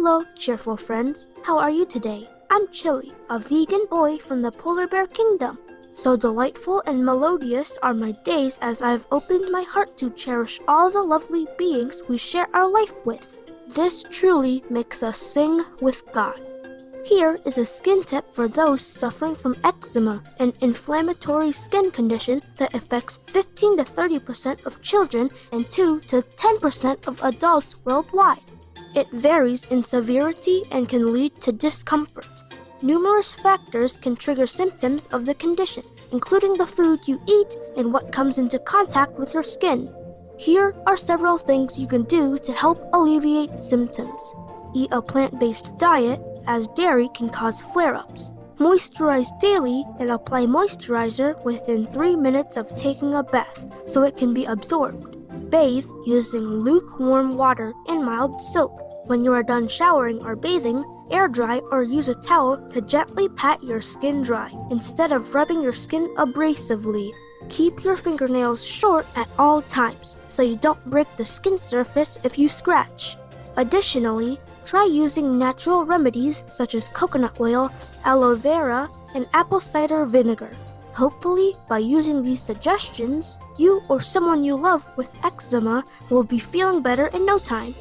Hello, cheerful friends. How are you today? I'm Chili, a vegan boy from the polar bear kingdom. So delightful and melodious are my days as I've opened my heart to cherish all the lovely beings we share our life with. This truly makes us sing with God. Here is a skin tip for those suffering from eczema, an inflammatory skin condition that affects 15 to 30% of children and 2 to 10% of adults worldwide. It varies in severity and can lead to discomfort. Numerous factors can trigger symptoms of the condition, including the food you eat and what comes into contact with your skin. Here are several things you can do to help alleviate symptoms. Eat a plant-based diet, as dairy can cause flare-ups. Moisturize daily and apply moisturizer within 3 minutes of taking a bath so it can be absorbed. Bathe using lukewarm water and mild soap. When you are done showering or bathing, air dry or use a towel to gently pat your skin dry instead of rubbing your skin abrasively. Keep your fingernails short at all times so you don't break the skin surface if you scratch. Additionally, try using natural remedies such as coconut oil, aloe vera, and apple cider vinegar. Hopefully, by using these suggestions, you or someone you love with eczema will be feeling better in no time.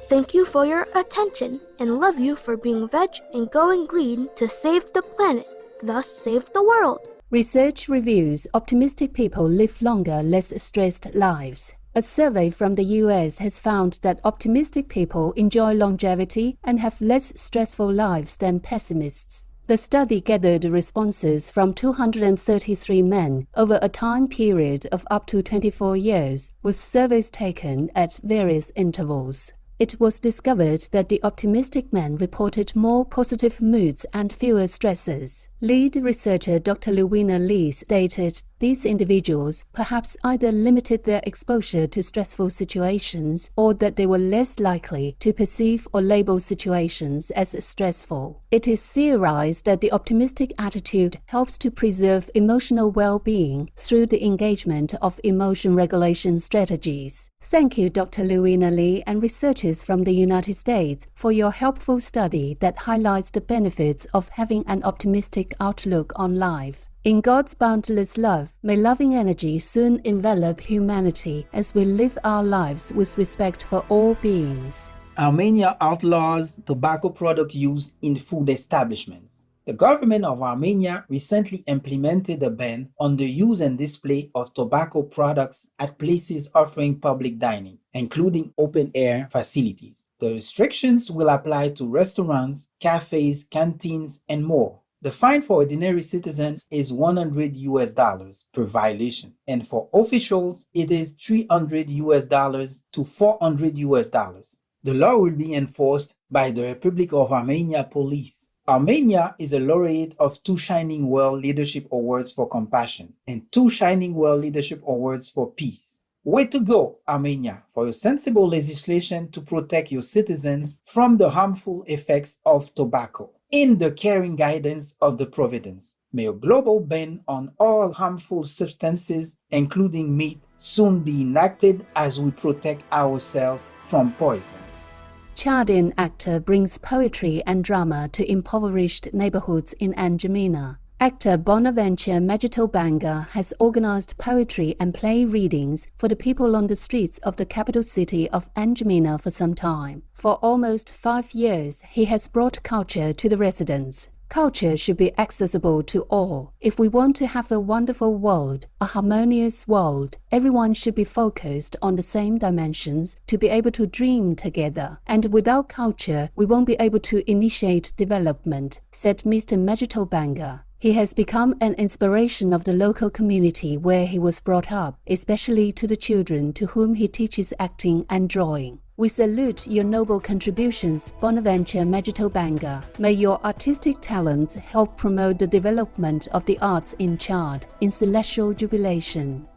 Thank you for your attention and love you for being veg and going green to save the planet, thus save the world. Research reveals optimistic people live longer, less stressed lives. A survey from the US has found that optimistic people enjoy longevity and have less stressful lives than pessimists. The study gathered responses from 233 men over a time period of up to 24 years, with surveys taken at various intervals. It was discovered that the optimistic men reported more positive moods and fewer stressors. Lead researcher Dr. Louina Lee stated these individuals perhaps either limited their exposure to stressful situations or that they were less likely to perceive or label situations as stressful. It is theorized that the optimistic attitude helps to preserve emotional well-being through the engagement of emotion regulation strategies. Thank you, Dr. Louina Lee and researchers from the United States for your helpful study that highlights the benefits of having an optimistic outlook on life. In God's boundless love, may loving energy soon envelop humanity as we live our lives with respect for all beings. Armenia outlaws tobacco product use in food establishments. The government of Armenia recently implemented a ban on the use and display of tobacco products at places offering public dining, including open-air facilities. The restrictions will apply to restaurants, cafes, canteens, and more. The fine for ordinary citizens is $100 per violation, and for officials, it is $300 to $400. The law will be enforced by the Republic of Armenia Police. Armenia is a laureate of 2 Shining World Leadership Awards for Compassion and 2 Shining World Leadership Awards for Peace. Way to go, Armenia, for your sensible legislation to protect your citizens from the harmful effects of tobacco. In the caring guidance of the Providence, may a global ban on all harmful substances, including meat, soon be enacted as we protect ourselves from poisons. Chadian actor brings poetry and drama to impoverished neighborhoods in Armenia. Actor Bonaventure Majitobanga has organized poetry and play readings for the people on the streets of the capital city of Armenia for some time. For almost 5 years, he has brought culture to the residents. Culture should be accessible to all. If we want to have a wonderful world, a harmonious world, everyone should be focused on the same dimensions to be able to dream together. And without culture, we won't be able to initiate development, said Mr. Majitobanga. He has become an inspiration of the local community where he was brought up, especially to the children to whom he teaches acting and drawing. We salute your noble contributions, Bonaventure Majitobanga. May your artistic talents help promote the development of the arts in Chad in celestial jubilation.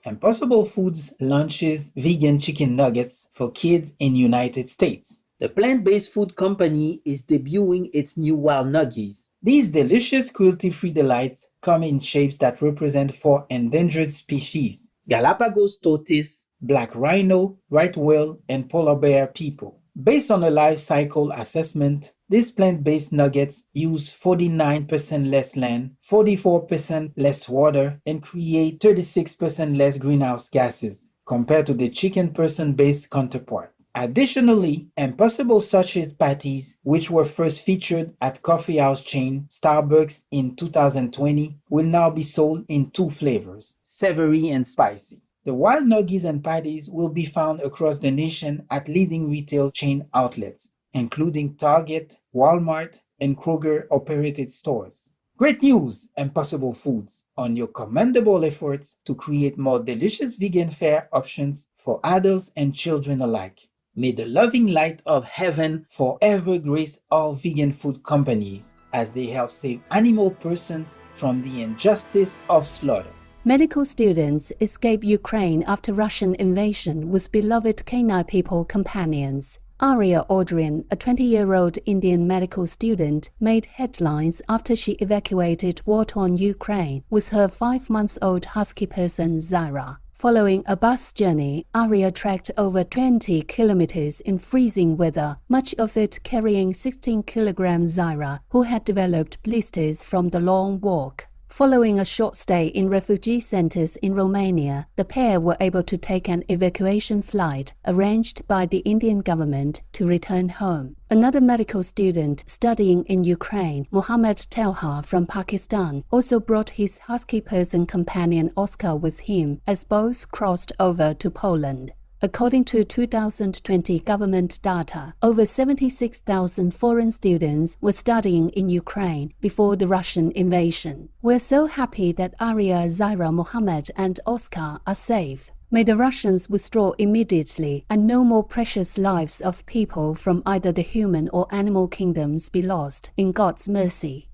Impossible Foods launches vegan chicken nuggets for kids in United States. The plant-based food company is debuting its new wild nuggies. These delicious cruelty-free delights come in shapes that represent 4 endangered species: Galapagos tortoise, black rhino, right whale, and polar bear people. Based on a life cycle assessment, these plant-based nuggets use 49% less land, 44% less water, and create 36% less greenhouse gases compared to the chicken person-based counterpart. Additionally, Impossible sausage patties, which were first featured at coffeehouse chain Starbucks in 2020, will now be sold in 2 flavors, savory and spicy. The wild nuggies and patties will be found across the nation at leading retail chain outlets, including Target, Walmart, and Kroger-operated stores. Great news, Impossible Foods, on your commendable efforts to create more delicious vegan fare options for adults and children alike. May the loving light of heaven forever grace all vegan food companies as they help save animal persons from the injustice of slaughter. Medical students escape Ukraine after Russian invasion with beloved canine people companions. Aria Audrian, a 20-year-old Indian medical student, made headlines after she evacuated war-torn Ukraine with her 5-month-old husky person Zaira. Following a bus journey, Aria trekked over 20 kilometers in freezing weather, much of it carrying 16-kilogram Zaira, who had developed blisters from the long walk. Following a short stay in refugee centers in Romania, the pair were able to take an evacuation flight arranged by the Indian government to return home. Another medical student studying in Ukraine, Mohammed Telha from Pakistan, also brought his husky person companion Oscar with him as both crossed over to Poland. According to 2020 government data, over 76,000 foreign students were studying in Ukraine before the Russian invasion. We're so happy that Aria, Zaira, Mohammed, and Oscar are safe. May the Russians withdraw immediately and no more precious lives of people from either the human or animal kingdoms be lost in God's mercy.